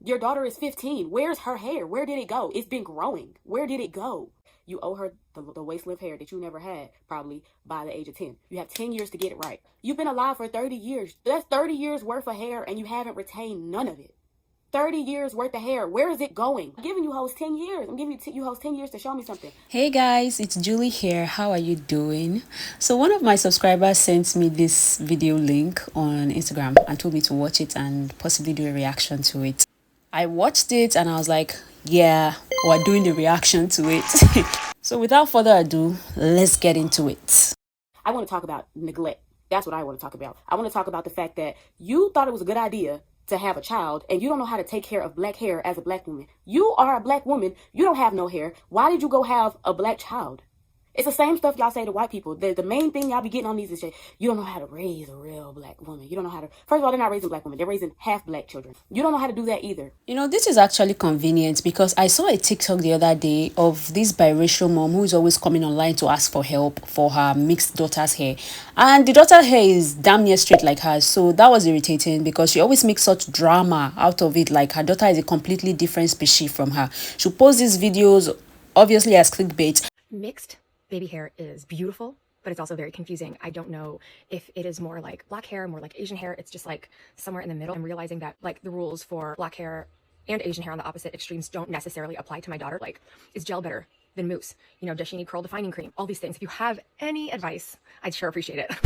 Your daughter is 15. Where's her hair? Where did it go? It's been growing. Where did it go? You owe her the waist length hair that you never had, probably by the age of 10. You have 10 years to get it right. You've been alive for 30 years. That's 30 years worth of hair, and you haven't retained none of it. 30 years worth of hair. Where is it going? I'm giving you hoes 10 years. I'm giving you hoes 10 years to show me something. Hey guys, it's Julie here. How are you doing? So one of my subscribers sent me this video link on Instagram and told me to watch it and possibly do a reaction to it. I watched it and I was like, yeah, we're doing the reaction to it. So without further ado, let's get into it. I want to talk about neglect. That's what I want to talk about. I want to talk about the fact that you thought it was a good idea to have a child and you don't know how to take care of black hair as a black woman. You are a black woman. You don't have no hair. Why did you go have a black child? It's the same stuff y'all say to white people. The main thing y'all be getting on these is you don't know how to raise a real black woman. You don't know how to. First of all, they're not raising black women. They're raising half black children. You don't know how to do that either. You know, this is actually convenient because I saw a TikTok the other day of this biracial mom who is always coming online to ask for help for her mixed daughter's hair. And the daughter's hair is damn near straight like hers. So that was irritating because she always makes such drama out of it. Like her daughter is a completely different species from her. She posts these videos obviously as clickbait. Mixed baby hair is beautiful, but it's also very confusing. I don't know if it is more like black hair, more like Asian hair. It's just like somewhere in the middle. I'm realizing that like the rules for black hair and Asian hair on the opposite extremes don't necessarily apply to my daughter. Like, is gel better than mousse? You know, does she need curl defining cream? All these things. If you have any advice, I'd sure appreciate it.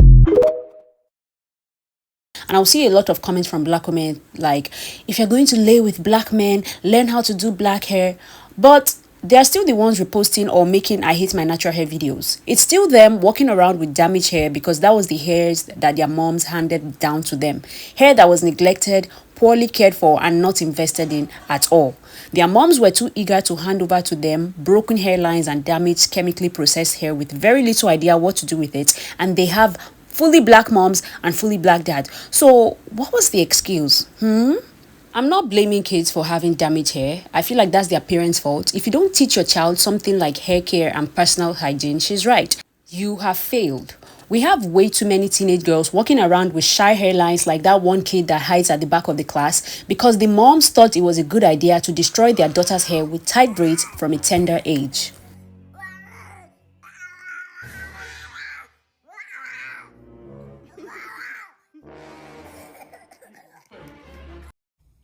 And I'll see a lot of comments from black women like, if you're going to lay with black men, learn how to do black hair. But they are still the ones reposting or making I hate my natural hair videos. It's still them walking around with damaged hair because that was the hairs that their moms handed down to them. Hair that was neglected, poorly cared for, and not invested in at all. Their moms were too eager to hand over to them broken hairlines and damaged chemically processed hair with very little idea what to do with it, and they have fully black moms and fully black dad. So what was the excuse? I'm not blaming kids for having damaged hair. I feel like that's their parents' fault. If you don't teach your child something like hair care and personal hygiene, she's right. You have failed. We have way too many teenage girls walking around with shy hairlines like that one kid that hides at the back of the class because the moms thought it was a good idea to destroy their daughter's hair with tight braids from a tender age.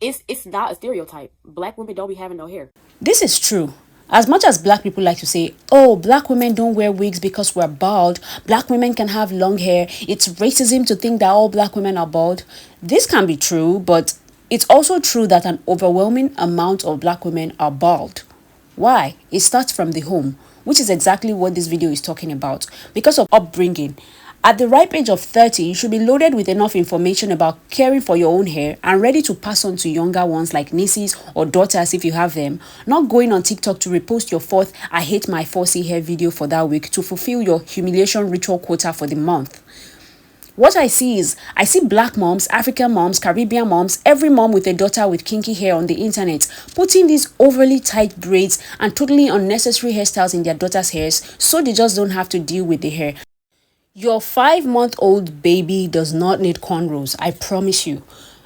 It's not a stereotype. Black women don't be having no hair. This is true. As much as black people like to say, oh, black women don't wear wigs because we're bald, black women can have long hair, it's racism to think that all black women are bald. This can be true, but it's also true that an overwhelming amount of black women are bald. Why? It starts from the home, which is exactly what this video is talking about. Because of upbringing, at the ripe age of 30, you should be loaded with enough information about caring for your own hair and ready to pass on to younger ones like nieces or daughters if you have them, not going on TikTok to repost your fourth I hate my 4C hair video for that week to fulfill your humiliation ritual quota for the month. What I see black moms, African moms, Caribbean moms, every mom with a daughter with kinky hair on the internet putting these overly tight braids and totally unnecessary hairstyles in their daughter's hairs so they just don't have to deal with the hair. Your 5-month-old baby does not need cornrows, I promise you.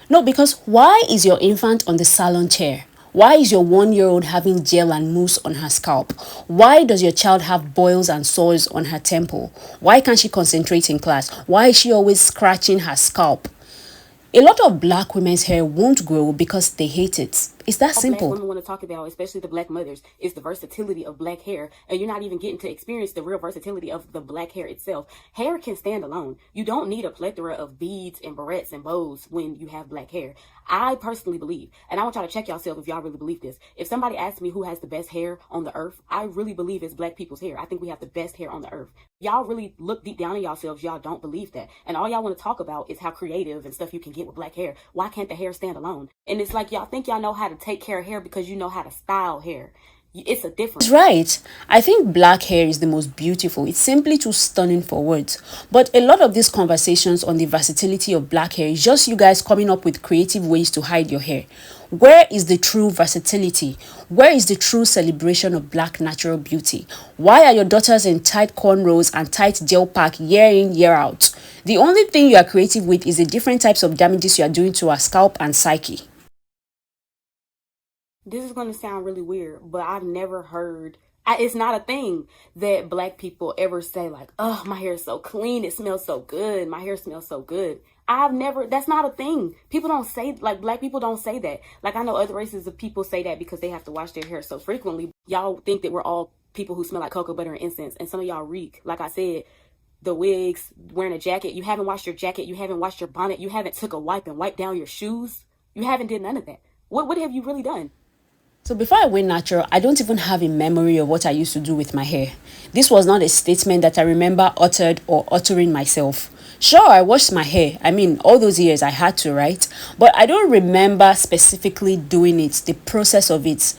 No, because why is your infant on the salon chair? Why is your 1-year-old having gel and mousse on her scalp? Why does your child have boils and sores on her temple? Why can't she concentrate in class? Why is she always scratching her scalp? A lot of black women's hair won't grow because they hate it. It's that simple. Black women want to talk about, especially the black mothers, is the versatility of black hair, and you're not even getting to experience the real versatility of the black hair itself. Hair can stand alone. You don't need a plethora of beads and barrettes and bows when you have black hair. I personally believe, and I want y'all to check yourself if y'all really believe this. If somebody asks me who has the best hair on the earth, I really believe it's black people's hair. I think we have the best hair on the earth. Y'all really look deep down in yourselves, y'all don't believe that. And all y'all want to talk about is how creative and stuff you can get with black hair. Why can't the hair stand alone? And it's like y'all think y'all know how to take care of hair because you know how to style hair. It's a difference. Right. I think black hair is the most beautiful. It's simply too stunning for words. But a lot of these conversations on the versatility of black hair is just you guys coming up with creative ways to hide your hair. Where is the true versatility? Where is the true celebration of black natural beauty? Why are your daughters in tight cornrows and tight gel pack year in, year out? The only thing you are creative with is the different types of damages you are doing to our scalp and psyche. This is going to sound really weird, but I've never heard, it's not a thing that black people ever say like, oh, my hair is so clean, it smells so good, my hair smells so good. I've never, that's not a thing. People don't say, like, black people don't say that. Like, I know other races of people say that because they have to wash their hair so frequently. Y'all think that we're all people who smell like cocoa butter and incense, and some of y'all reek. Like I said, the wigs, wearing a jacket, you haven't washed your jacket, you haven't washed your bonnet, you haven't took a wipe and wiped down your shoes. You haven't did none of that. What have you really done? So before I went natural, I don't even have a memory of what I used to do with my hair. This was not a statement that I remember uttered or uttering myself. Sure, I washed my hair. I mean, all those years I had to, right? But I don't remember specifically doing it, the process of it.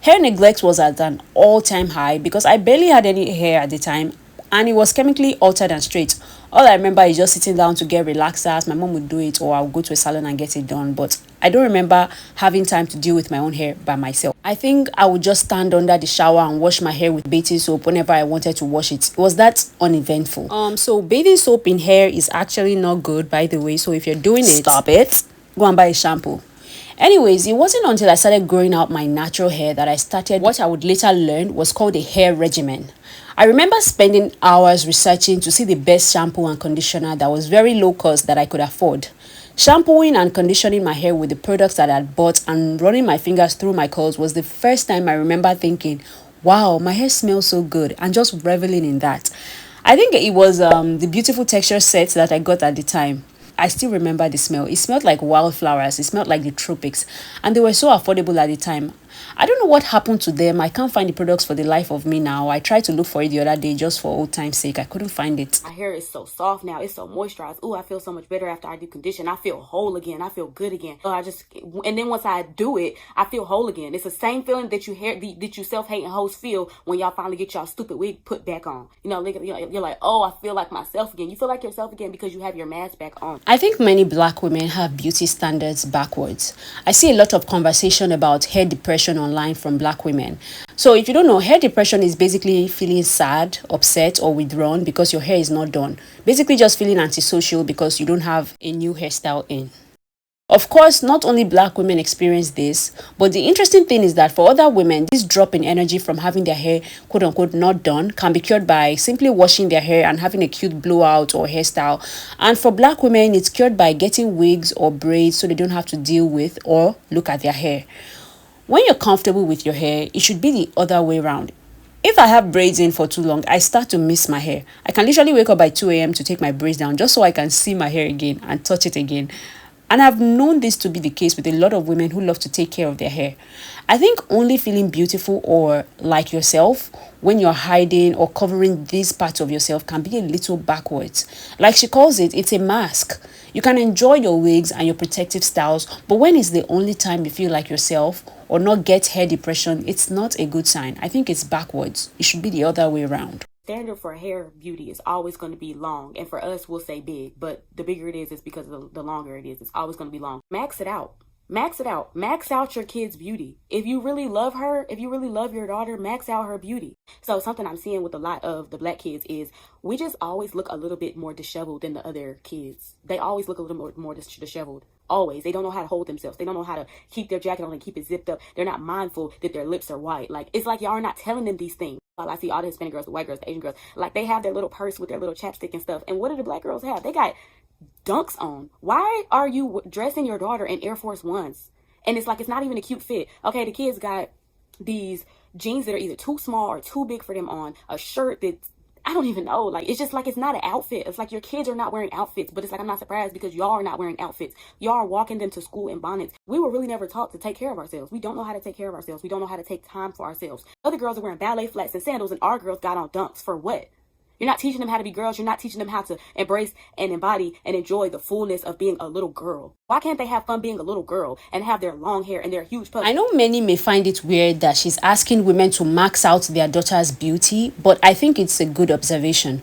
Hair neglect was at an all-time high because I barely had any hair at the time, and it was chemically altered and straight. All I remember is just sitting down to get relaxers. My mom would do it, or I would go to a salon and get it done. But I don't remember having time to deal with my own hair by myself. I think I would just stand under the shower and wash my hair with bathing soap whenever I wanted to wash it. It was that uneventful. So bathing soap in hair is actually not good, by the way. So if you're doing it, stop it. Go and buy a shampoo. Anyways, it wasn't until I started growing out my natural hair that I started what I would later learn was called a hair regimen. I remember spending hours researching to see the best shampoo and conditioner that was very low cost that I could afford. Shampooing and conditioning my hair with the products that I had bought and running my fingers through my curls was the first time I remember thinking, wow, my hair smells so good, and just reveling in that. I think it was the beautiful texture sets that I got at the time. I still remember the smell. It smelled like wildflowers. It smelled like the tropics. And they were so affordable at the time. I don't know what happened to them. I can't find the products for the life of me now. I tried to look for it the other day just for old time's sake. I couldn't find it. My hair is so soft now. It's so moisturized. Ooh, I feel so much better after I do condition. I feel whole again. I feel good again. And then once I do it, I feel whole again. It's the same feeling that you self-hating hoes feel when y'all finally get y'all stupid wig put back on. You're like, oh, I feel like myself again. You feel like yourself again because you have your mask back on. I think many black women have beauty standards backwards. I see a lot of conversation about hair depression online from black women. So if you don't know, hair depression is basically feeling sad, upset, or withdrawn because your hair is not done. Basically just feeling antisocial because you don't have a new hairstyle in. Of course, not only black women experience this, but the interesting thing is that for other women, this drop in energy from having their hair quote unquote not done can be cured by simply washing their hair and having a cute blowout or hairstyle. And for black women, it's cured by getting wigs or braids so they don't have to deal with or look at their hair. When you're comfortable with your hair, it should be the other way around. If I have braids in for too long, I start to miss my hair. I can literally wake up by 2 a.m. to take my braids down just so I can see my hair again and touch it again. And I've known this to be the case with a lot of women who love to take care of their hair. I think only feeling beautiful or like yourself when you're hiding or covering these parts of yourself can be a little backwards. Like she calls it, it's a mask. You can enjoy your wigs and your protective styles, but when it's the only time you feel like yourself or not get hair depression, it's not a good sign. I think it's backwards. It should be the other way around. Standard for hair beauty is always going to be long, and for us we'll say big, but the bigger it is, it's because the longer it is. It's always going to be long. Max it out. Max it out. Max out your kid's beauty. If you really love her, if you really love your daughter, max out her beauty. So something I'm seeing with a lot of the black kids is we just always look a little bit more disheveled than the other kids. They always look a little more disheveled. Always. They don't know how to hold themselves. They don't know how to keep their jacket on and keep it zipped up. They're not mindful that their lips are white. Like, it's like y'all are not telling them these things. I see all the Hispanic girls, the white girls, the Asian girls, like they have their little purse with their little chapstick and stuff. And what do the black girls have? They got dunks on. Why are you dressing your daughter in Air Force Ones? And it's like, it's not even a cute fit. Okay, the kids got these jeans that are either too small or too big for them on, a shirt that I don't even know. Like, it's just like, it's not an outfit. It's like your kids are not wearing outfits, but it's like, I'm not surprised because y'all are not wearing outfits. Y'all are walking them to school in bonnets. We were really never taught to take care of ourselves. We don't know how to take care of ourselves. We don't know how to take time for ourselves. Other girls are wearing ballet flats and sandals, and our girls got on dunks. For what? You're not teaching them how to be girls. You're not teaching them how to embrace and embody and enjoy the fullness of being a little girl. Why can't they have fun being a little girl and have their long hair and their huge puffs? I know many may find it weird that she's asking women to max out their daughter's beauty, but I think it's a good observation.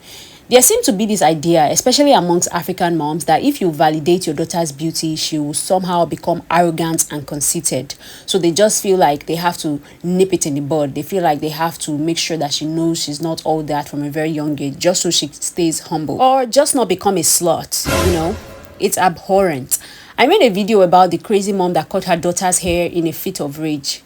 There seems to be this idea, especially amongst African moms, that if you validate your daughter's beauty, she will somehow become arrogant and conceited. So they just feel like they have to nip it in the bud. They feel like they have to make sure that she knows she's not all that from a very young age, just so she stays humble. Or just not become a slut, you know? It's abhorrent. I made a video about the crazy mom that cut her daughter's hair in a fit of rage.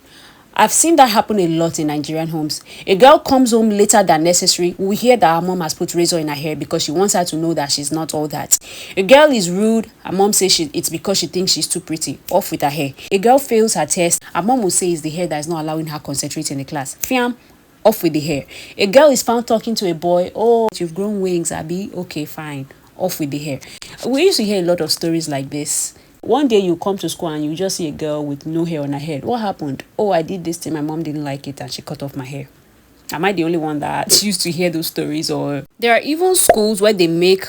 I've seen that happen a lot in Nigerian homes. A girl comes home later than necessary. We hear that her mom has put razor in her hair because she wants her to know that she's not all that. A girl is rude. Her mom says it's because she thinks she's too pretty. Off with her hair. A girl fails her test. Her mom will say it's the hair that is not allowing her concentrate in the class. Fiam, off with the hair. A girl is found talking to a boy. Oh, you've grown wings, Abby. Okay, fine. Off with the hair. We used to hear a lot of stories like this. One day you come to school and you just see a girl with no hair on her head. What happened? Oh, I did this thing. My mom didn't like it and she cut off my hair. Am I the only one that used to hear those stories? Or there are even schools where they make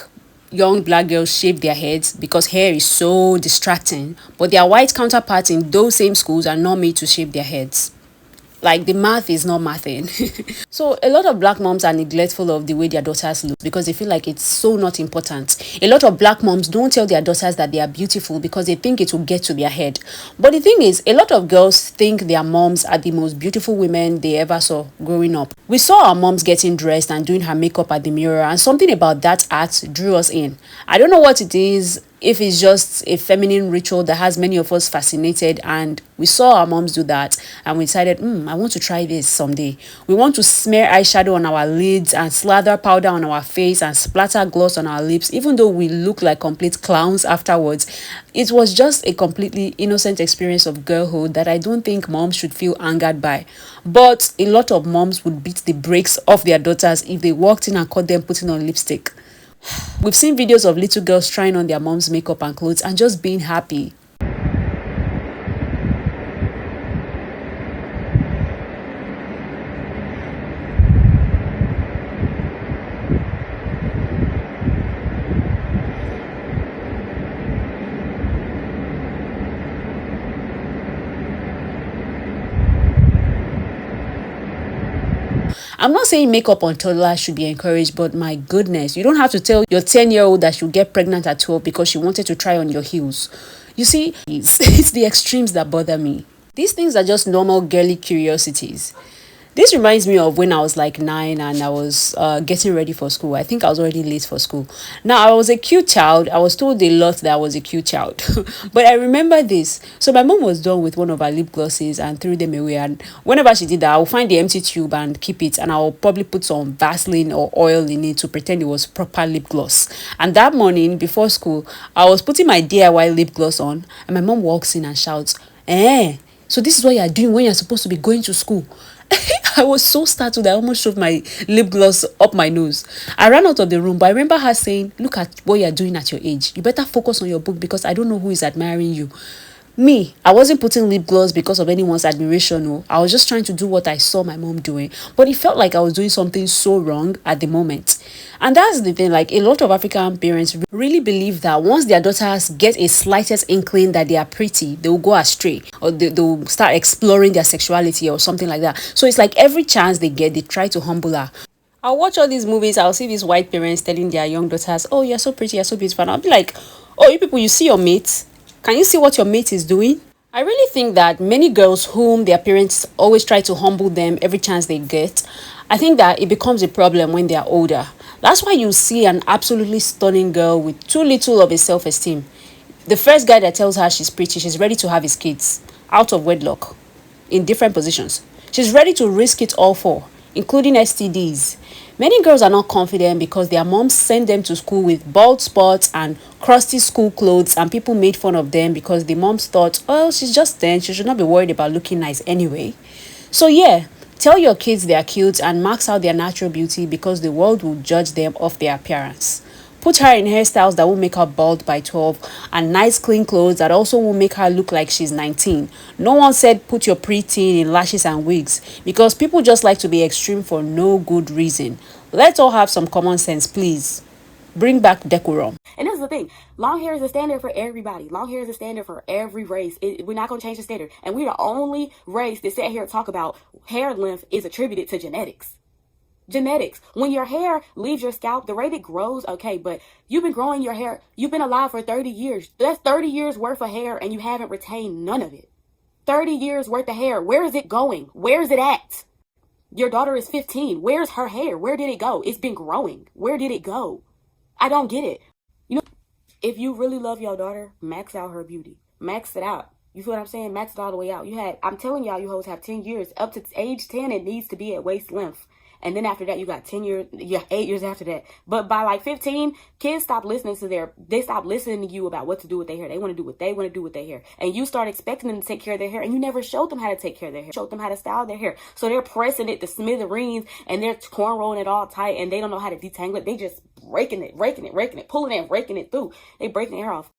young black girls shave their heads because hair is so distracting. But their white counterparts in those same schools are not made to shave their heads. Like the math is not mathing. So a lot of black moms are neglectful of the way their daughters look because they feel like it's so not important. A lot of black moms don't tell their daughters that they are beautiful because they think it will get to their head. But the thing is, a lot of girls think their moms are the most beautiful women they ever saw growing up. We saw our moms getting dressed and doing her makeup at the mirror, and something about that act drew us in. I don't know what it is, if it's just a feminine ritual that has many of us fascinated, and we saw our moms do that and we decided, I want to try this someday. We want to smear eyeshadow on our lids and slather powder on our face and splatter gloss on our lips, even though we look like complete clowns afterwards. It was just a completely innocent experience of girlhood that I don't think moms should feel angered by. But a lot of moms would beat the brakes off their daughters if they walked in and caught them putting on lipstick. We've seen videos of little girls trying on their mom's makeup and clothes and just being happy. I'm not saying makeup on toddlers should be encouraged, but my goodness, you don't have to tell your 10-year-old that she'll get pregnant at 12 because she wanted to try on your heels. You see, it's the extremes that bother me. These things are just normal girly curiosities. This reminds me of when I was like 9 and I was getting ready for school. I think I was already late for school. Now, I was a cute child. I was told a lot that I was a cute child. But I remember this. So my mom was done with one of her lip glosses and threw them away. And whenever she did that, I would find the empty tube and keep it. And I will probably put some Vaseline or oil in it to pretend it was proper lip gloss. And that morning before school, I was putting my DIY lip gloss on. And my mom walks in and shouts, so this is what you're doing when you're supposed to be going to school. I was so startled I almost shoved my lip gloss up my nose. I ran out of the room, but I remember her saying, look at what you're doing at your age. You better focus on your book because I don't know who is admiring you. Me, I wasn't putting lip gloss because of anyone's admiration. No, I was just trying to do what I saw my mom doing. But it felt like I was doing something so wrong at the moment. And that's the thing, like a lot of African parents really believe that once their daughters get a slightest inkling that they are pretty, they will go astray or they'll start exploring their sexuality or something like that. So it's like every chance they get, they try to humble her. I'll watch all these movies. I'll see these white parents telling their young daughters, oh, you're so pretty, you're so beautiful. And I'll be like, oh, you people, you see your mates? Can you see what your mate is doing? I really think that many girls whom their parents always try to humble them every chance they get, I think that it becomes a problem when they are older. That's why you see an absolutely stunning girl with too little of a self-esteem. The first guy that tells her she's pretty, she's ready to have his kids out of wedlock in different positions. She's ready to risk it all for, including STDs. Many girls are not confident because their moms send them to school with bald spots and crusty school clothes, and people made fun of them because the moms thought, oh, she's just 10, she should not be worried about looking nice anyway. So yeah, tell your kids they are cute and max out their natural beauty because the world will judge them off their appearance. Put her in hairstyles that will make her bald by 12 and nice clean clothes that also will make her look like she's 19. No one said put your preteen in lashes and wigs because people just like to be extreme for no good reason. Let's all have some common sense, please. Bring back decorum. And this is the thing. Long hair is a standard for everybody. Long hair is a standard for every race. We're not going to change the standard. And we're the only race that sit here and talk about hair length is attributed to genetics. Genetics. When your hair leaves your scalp, the rate it grows, okay, but you've been growing your hair, you've been alive for 30 years. That's 30 years worth of hair and you haven't retained none of it. 30 years worth of hair. Where is it going? Where is it at? Your daughter is 15. Where's her hair? Where did it go? It's been growing. Where did it go? I don't get it. You know, if you really love your daughter, max out her beauty. Max it out. You feel what I'm saying? Max it all the way out. I'm telling y'all, you hoes have 10 years. Up to age 10, it needs to be at waist length. And then after that, you got 10 years, 8 years after that. But by like 15, kids stop listening they stop listening to you about what to do with their hair. They want to do what they want to do with their hair. And you start expecting them to take care of their hair, and you never showed them how to take care of their hair. Showed them how to style their hair. So they're pressing it to smithereens, and they're cornrolling it all tight, and they don't know how to detangle it. They just raking it, pulling it, raking it through. They breaking the hair off.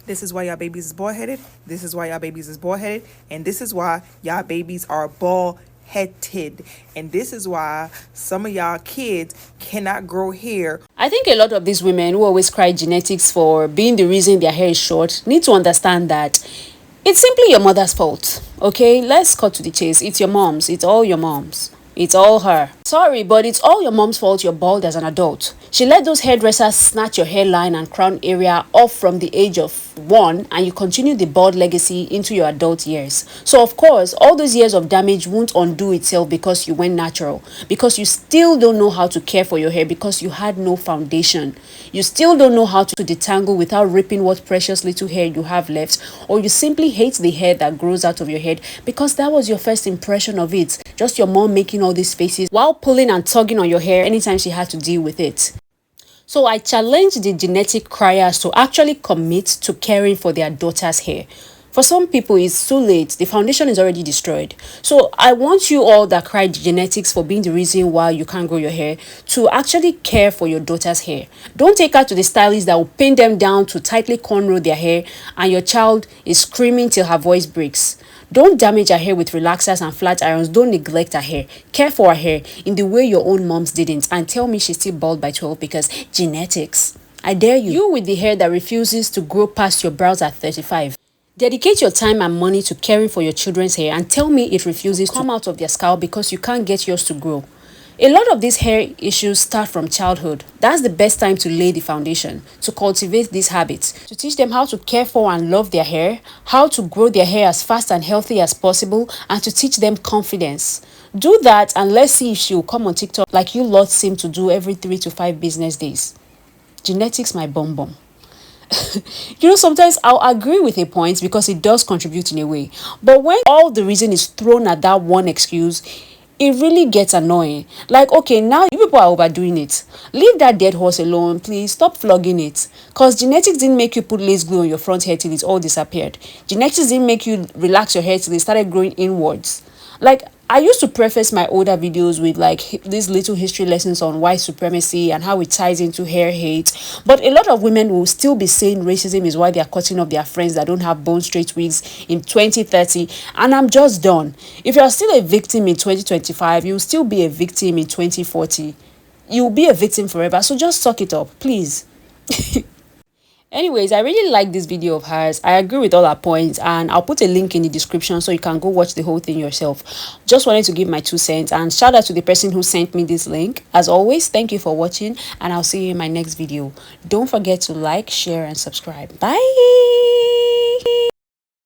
This is why y'all babies is bald-headed. This is why y'all babies is bald-headed. And this is why y'all babies are bald-headed. And this is why some of y'all kids cannot grow hair. I think a lot of these women who always cry genetics for being the reason their hair is short need to understand that it's simply your mother's fault. Okay, let's cut to the chase. It's your mom's. It's all your mom's. It's all her. Sorry, but it's all your mom's fault you're bald as an adult. She let those hairdressers snatch your hairline and crown area off from the age of 1, and you continue the bald legacy into your adult years. So of course, all those years of damage won't undo itself because you went natural. Because you still don't know how to care for your hair because you had no foundation. You still don't know how to detangle without ripping what precious little hair you have left, or you simply hate the hair that grows out of your head because that was your first impression of it. Just your mom making all these faces while pulling and tugging on your hair anytime she had to deal with it. So I challenge the genetic criers to actually commit to caring for their daughter's hair. For some people, it's too late. The foundation is already destroyed. So I want you all that cried genetics for being the reason why you can't grow your hair to actually care for your daughter's hair. Don't take her to the stylist that will pin them down to tightly cornrow their hair and your child is screaming till her voice breaks. Don't damage her hair with relaxers and flat irons. Don't neglect her hair. Care for her hair in the way your own moms didn't. And tell me she's still bald by 12 because genetics. I dare you. You with the hair that refuses to grow past your brows at 35. Dedicate your time and money to caring for your children's hair and tell me it refuses to come out of their scalp because you can't get yours to grow. A lot of these hair issues start from childhood. That's the best time to lay the foundation, to cultivate these habits, to teach them how to care for and love their hair, how to grow their hair as fast and healthy as possible, and to teach them confidence. Do that and let's see if she will come on TikTok like you lot seem to do every 3 to 5 business days. Genetics my bum bum. Sometimes I'll agree with a point because it does contribute in a way. But when all the reason is thrown at that one excuse, it really gets annoying. Like, okay, now you people are overdoing it. Leave that dead horse alone, please. Stop flogging it. Because genetics didn't make you put lace glue on your front hair till it all disappeared. Genetics didn't make you relax your hair till it started growing inwards. Like, I used to preface my older videos with like these little history lessons on white supremacy and how it ties into hair hate. But a lot of women will still be saying racism is why they are cutting off their friends that don't have bone straight wigs in 2030. And I'm just done. If you are still a victim in 2025, you'll still be a victim in 2040. You'll be a victim forever. So just suck it up, please. Anyways, I really like this video of hers. I agree with all her points and I'll put a link in the description so you can go watch the whole thing yourself. Just wanted to give my 2 cents and shout out to the person who sent me this link. As always, thank you for watching and I'll see you in my next video. Don't forget to like, share and subscribe. Bye!